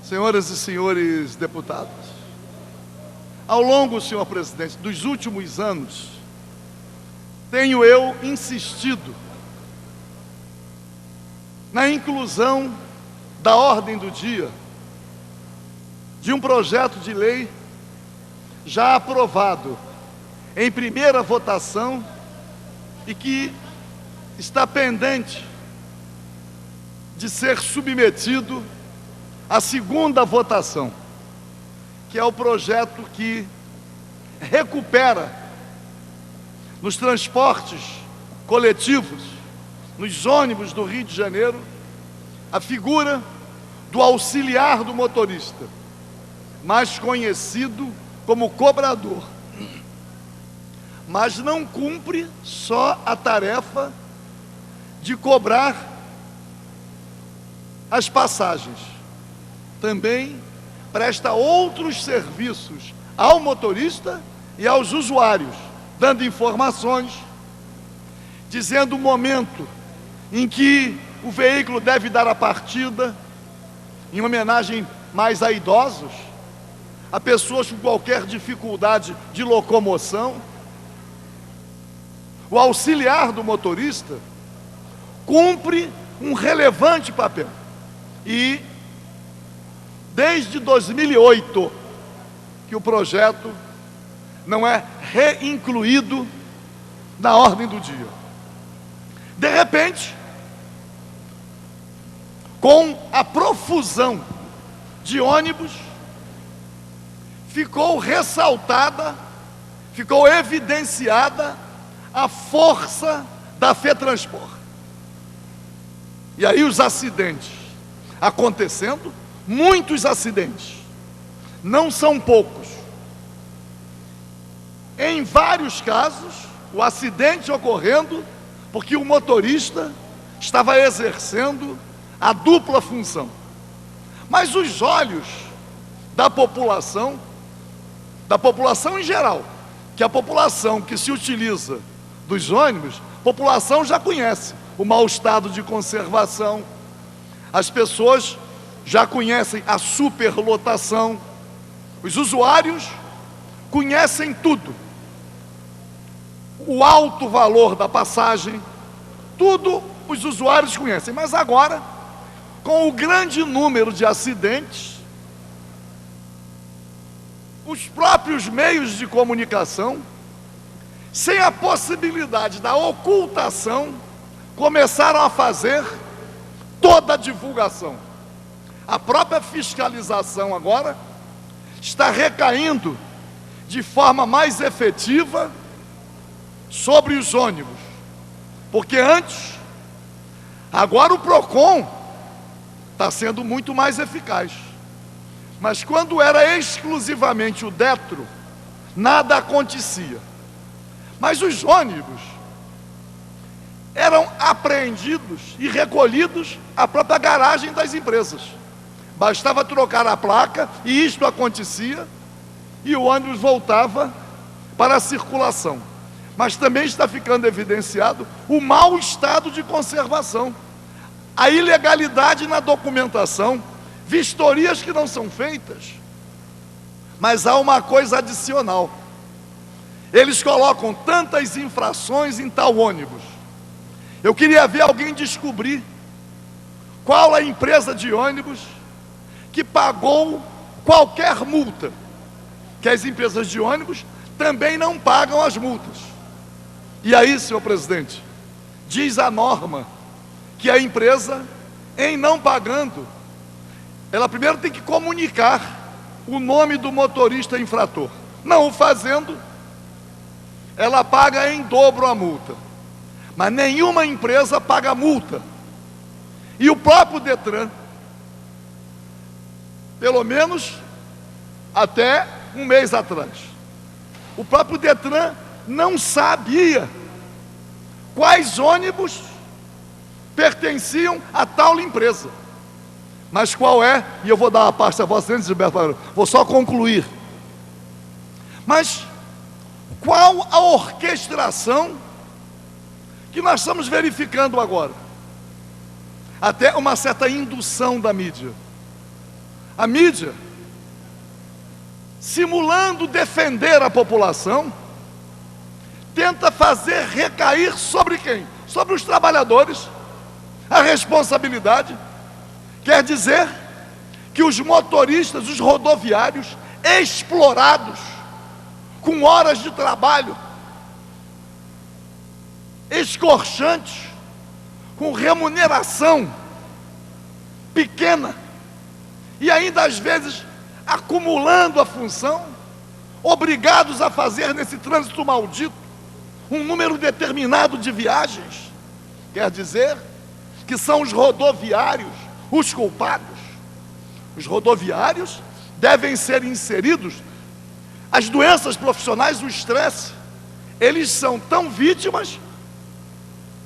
Senhoras e senhores deputados, ao longo, senhor presidente, dos últimos anos, tenho eu insistido na inclusão da ordem do dia de um projeto de lei já aprovado em primeira votação e que está pendente de ser submetido à segunda votação, que é o projeto que recupera nos transportes coletivos, nos ônibus do Rio de Janeiro, a figura do auxiliar do motorista, mais conhecido como cobrador. Mas não cumpre só a tarefa de cobrar as passagens, também presta outros serviços ao motorista e aos usuários, dando informações, dizendo o momento em que o veículo deve dar a partida, em homenagem mais a idosos, a pessoas com qualquer dificuldade de locomoção. O auxiliar do motorista cumpre um relevante papel. E desde 2008 que o projeto não é reincluído na ordem do dia. De repente, com a profusão de ônibus, ficou ressaltada, ficou evidenciada a força da FETranspor. E aí os acidentes acontecendo, muitos acidentes, não são poucos. Em vários casos, o acidente ocorrendo porque o motorista estava exercendo a dupla função. Mas os olhos da população em geral, que a população que se utiliza dos ônibus, a população já conhece o mau estado de conservação, as pessoas já conhecem a superlotação, os usuários conhecem tudo, o alto valor da passagem, tudo os usuários conhecem. Mas agora, com o grande número de acidentes, os próprios meios de comunicação, sem a possibilidade da ocultação, começaram a fazer toda a divulgação. A própria fiscalização agora está recaindo de forma mais efetiva sobre os ônibus, porque agora o PROCON está sendo muito mais eficaz, mas quando era exclusivamente o Detro, nada acontecia. Mas os ônibus eram apreendidos e recolhidos à própria garagem das empresas. Bastava trocar a placa e isto acontecia, e o ônibus voltava para a circulação. Mas também está ficando evidenciado o mau estado de conservação, a ilegalidade na documentação, vistorias que não são feitas. Mas há uma coisa adicional: eles colocam tantas infrações em tal ônibus. Eu queria ver alguém descobrir qual a empresa de ônibus que pagou qualquer multa, que as empresas de ônibus também não pagam as multas. E aí, senhor presidente, diz a norma que a empresa, em não pagando, ela primeiro tem que comunicar o nome do motorista infrator. Não o fazendo, ela paga em dobro a multa. Mas nenhuma empresa paga multa. E o próprio Detran, pelo menos até um mês atrás, o próprio Detran não sabia quais ônibus pertenciam a tal empresa. Mas qual é? E eu vou dar uma parte a Vossa Excelência, vou só concluir. Mas qual a orquestração que nós estamos verificando agora? Até uma certa indução da mídia. A mídia, simulando defender a população, tenta fazer recair sobre quem? Sobre os trabalhadores a responsabilidade. Quer dizer que os motoristas, os rodoviários, explorados, com horas de trabalho escorchantes, com remuneração pequena, e ainda às vezes acumulando a função, obrigados a fazer nesse trânsito maldito um número determinado de viagens. Quer dizer que são os rodoviários os culpados. Os rodoviários devem ser inseridos. As doenças profissionais, o estresse, eles são tão vítimas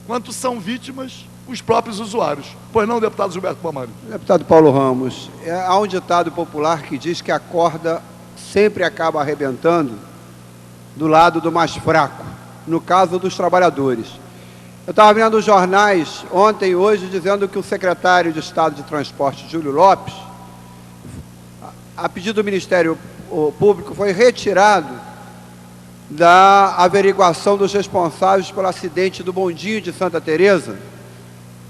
quanto são vítimas os próprios usuários. Pois não, deputado Gilberto Palmares? Deputado Paulo Ramos, há um ditado popular que diz que a corda sempre acaba arrebentando do lado do mais fraco, no caso dos trabalhadores. Eu estava vendo os jornais ontem e hoje dizendo que o secretário de Estado de Transporte, Júlio Lopes, a pedido do Ministério Público, foi retirado da averiguação dos responsáveis pelo acidente do bondinho de Santa Teresa,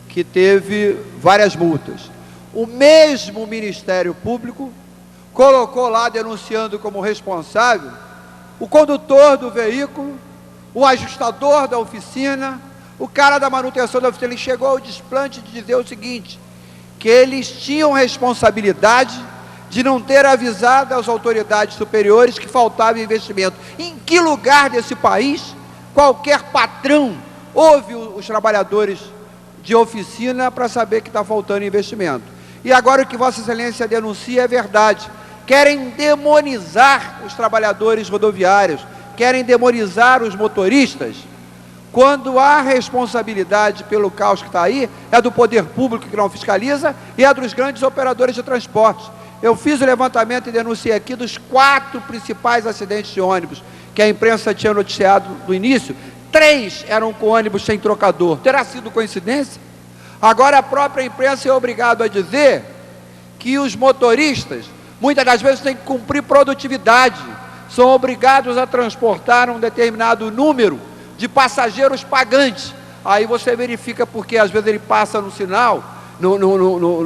que teve várias multas. O mesmo Ministério Público colocou lá, denunciando como responsável, o condutor do veículo, o ajustador da oficina, o cara da manutenção da oficina. Ele chegou ao desplante de dizer o seguinte, que eles tinham responsabilidade de não ter avisado às autoridades superiores que faltava investimento. Em que lugar desse país qualquer patrão ouve os trabalhadores de oficina para saber que está faltando investimento? E agora o que Vossa Excelência denuncia é verdade. Querem demonizar os trabalhadores rodoviários, querem demonizar os motoristas, quando a responsabilidade pelo caos que está aí é do poder público, que não fiscaliza, e é dos grandes operadores de transporte. Eu fiz o levantamento e denunciei aqui dos 4 principais acidentes de ônibus que a imprensa tinha noticiado no início. 3 eram com ônibus sem trocador. Terá sido coincidência? Agora a própria imprensa é obrigada a dizer que os motoristas, muitas das vezes, têm que cumprir produtividade, são obrigados a transportar um determinado número de passageiros pagantes. Aí você verifica porque às vezes ele passa no sinal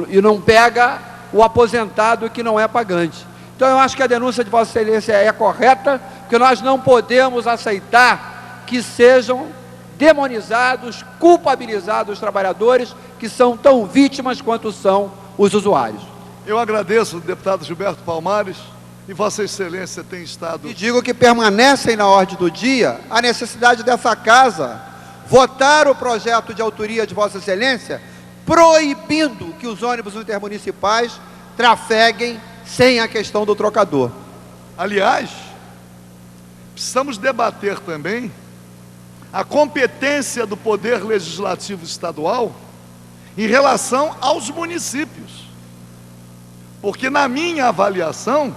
e não pega o aposentado que não é pagante. Então eu acho que a denúncia de Vossa Excelência é correta, porque nós não podemos aceitar que sejam demonizados, culpabilizados os trabalhadores, que são tão vítimas quanto são os usuários. Eu agradeço, deputado Gilberto Palmares, e Vossa Excelência tem estado... E digo que permanecem na ordem do dia a necessidade dessa casa votar o projeto de autoria de Vossa Excelência, proibindo que os ônibus intermunicipais trafeguem sem a questão do trocador. Aliás, precisamos debater também a competência do Poder Legislativo Estadual em relação aos municípios. Porque, na minha avaliação,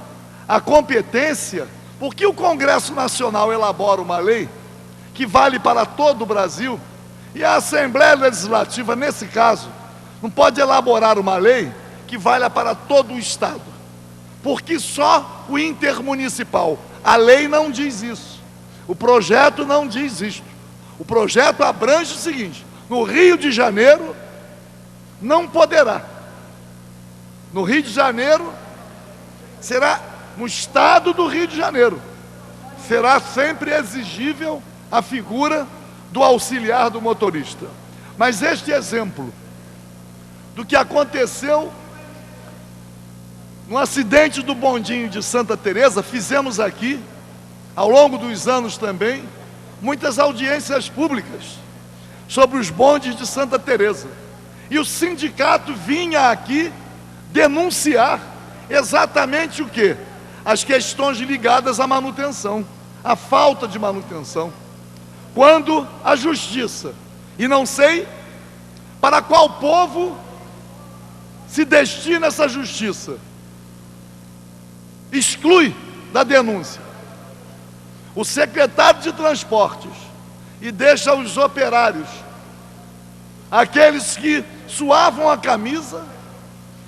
a competência, porque o Congresso Nacional elabora uma lei que vale para todo o Brasil, e a Assembleia Legislativa, nesse caso, não pode elaborar uma lei que valha para todo o Estado, porque só o intermunicipal. A lei não diz isso, o projeto não diz isto. O projeto abrange o seguinte: no Rio de Janeiro não poderá. No Rio de Janeiro será, no estado do Rio de Janeiro, será sempre exigível a figura do auxiliar do motorista. Mas este exemplo do que aconteceu no acidente do bondinho de Santa Teresa, fizemos aqui, ao longo dos anos também, muitas audiências públicas sobre os bondes de Santa Teresa. E o sindicato vinha aqui denunciar exatamente o quê? As questões ligadas à manutenção, à falta de manutenção. Quando a justiça, e não sei para qual povo se destina essa justiça, exclui da denúncia o secretário de transportes e deixa os operários, aqueles que suavam a camisa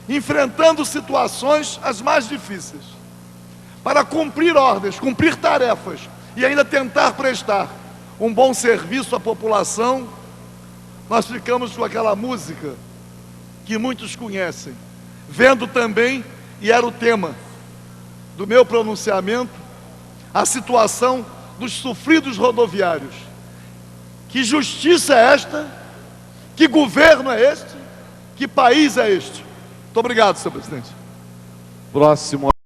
enfrentando situações as mais difíceis, para cumprir ordens, cumprir tarefas e ainda tentar prestar um bom serviço à população, nós ficamos com aquela música que muitos conhecem, vendo também, e era o tema do meu pronunciamento, a situação dos sofridos rodoviários. Que justiça é esta? Que governo é este? Que país é este? Muito obrigado, senhor presidente. Próximo.